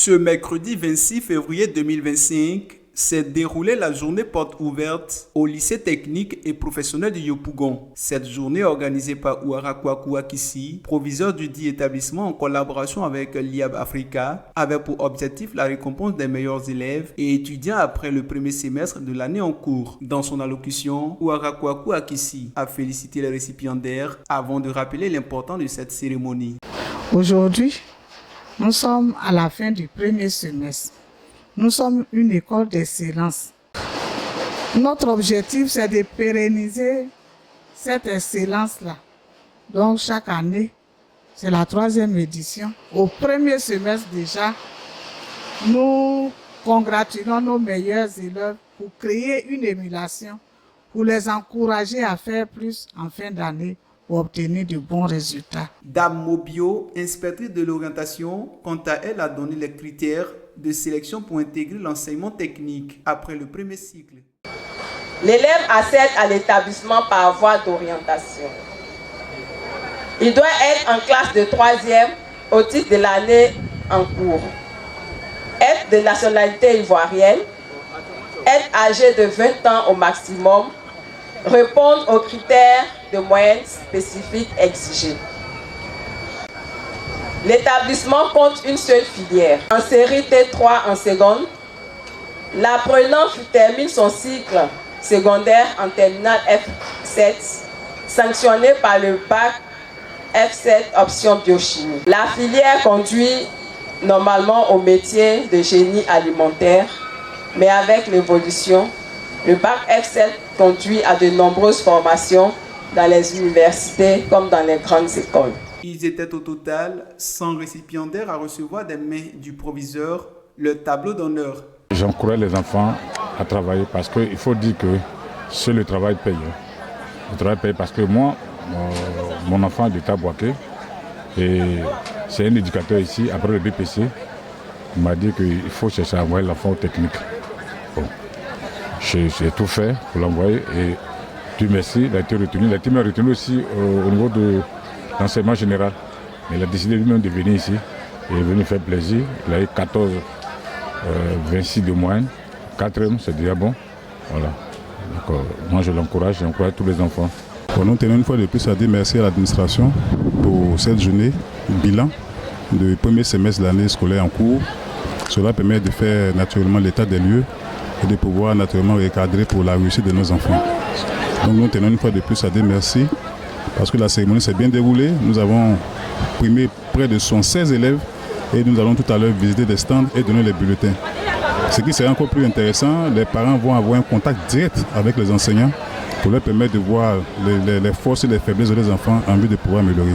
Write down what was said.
Ce mercredi 26 février 2025 s'est déroulée la journée porte ouverte au lycée technique et professionnel de Yopougon. Cette journée organisée par Ouara Kwaku Akissi, proviseur du dit établissement en collaboration avec l'IAB Africa, avait pour objectif la récompense des meilleurs élèves et étudiants après le premier semestre de l'année en cours. Dans son allocution, Ouara Kwaku Akissi a félicité les récipiendaires avant de rappeler l'importance de cette cérémonie. Aujourd'hui, nous sommes à la fin du premier semestre. Nous sommes une école d'excellence. Notre objectif, c'est de pérenniser cette excellence-là. Donc, chaque année, c'est la 3e édition. Au premier semestre déjà, nous congratulons nos meilleurs élèves pour créer une émulation, pour les encourager à faire plus en fin d'année pour obtenir de bons résultats. Dame Mobio, inspectrice de l'orientation, quant à elle, a donné les critères de sélection pour intégrer l'enseignement technique après le premier cycle. L'élève accède à l'établissement par voie d'orientation. Il doit être en classe de 3e au titre de l'année en cours. Être de nationalité ivoirienne, être âgé de 20 ans au maximum, répondre aux critères de moyenne spécifiques exigés. L'établissement compte une seule filière. En série T3 en seconde, l'apprenant termine son cycle secondaire en terminale F7, sanctionné par le bac F7 option biochimie. La filière conduit normalement au métier de génie alimentaire, mais avec l'évolution, le bac F7 conduit à de nombreuses formations dans les universités comme dans les grandes écoles. Ils étaient au total 100 récipiendaires à recevoir des mains du proviseur le tableau d'honneur. J'encourage les enfants à travailler parce qu'il faut dire que seul le travail paye. Le travail paye parce que moi, mon enfant est de Tabouaké et c'est un éducateur ici, après le BPC, il m'a dit qu'il faut chercher à envoyer l'enfant aux techniques. Bon. J'ai tout fait pour l'envoyer et Dieu merci, il a été retenu. Il a été retenu aussi au niveau de l'enseignement général. Mais il a décidé lui-même de venir ici. Il est venu faire plaisir. Il a eu 14, 26 de moyenne. 4e, c'est déjà bon. Voilà. Donc, moi je l'encourage, j'encourage tous les enfants. Bon, nous tenons une fois de plus à dire merci à l'administration pour cette journée bilan du premier semestre de l'année scolaire en cours. Cela permet de faire naturellement l'état des lieux et de pouvoir naturellement recadrer pour la réussite de nos enfants. Donc nous tenons une fois de plus à dire merci parce que la cérémonie s'est bien déroulée. Nous avons primé près de 116 élèves et nous allons tout à l'heure visiter des stands et donner les bulletins. Ce qui serait encore plus intéressant, les parents vont avoir un contact direct avec les enseignants pour leur permettre de voir les forces et les faiblesses des enfants en vue de pouvoir améliorer.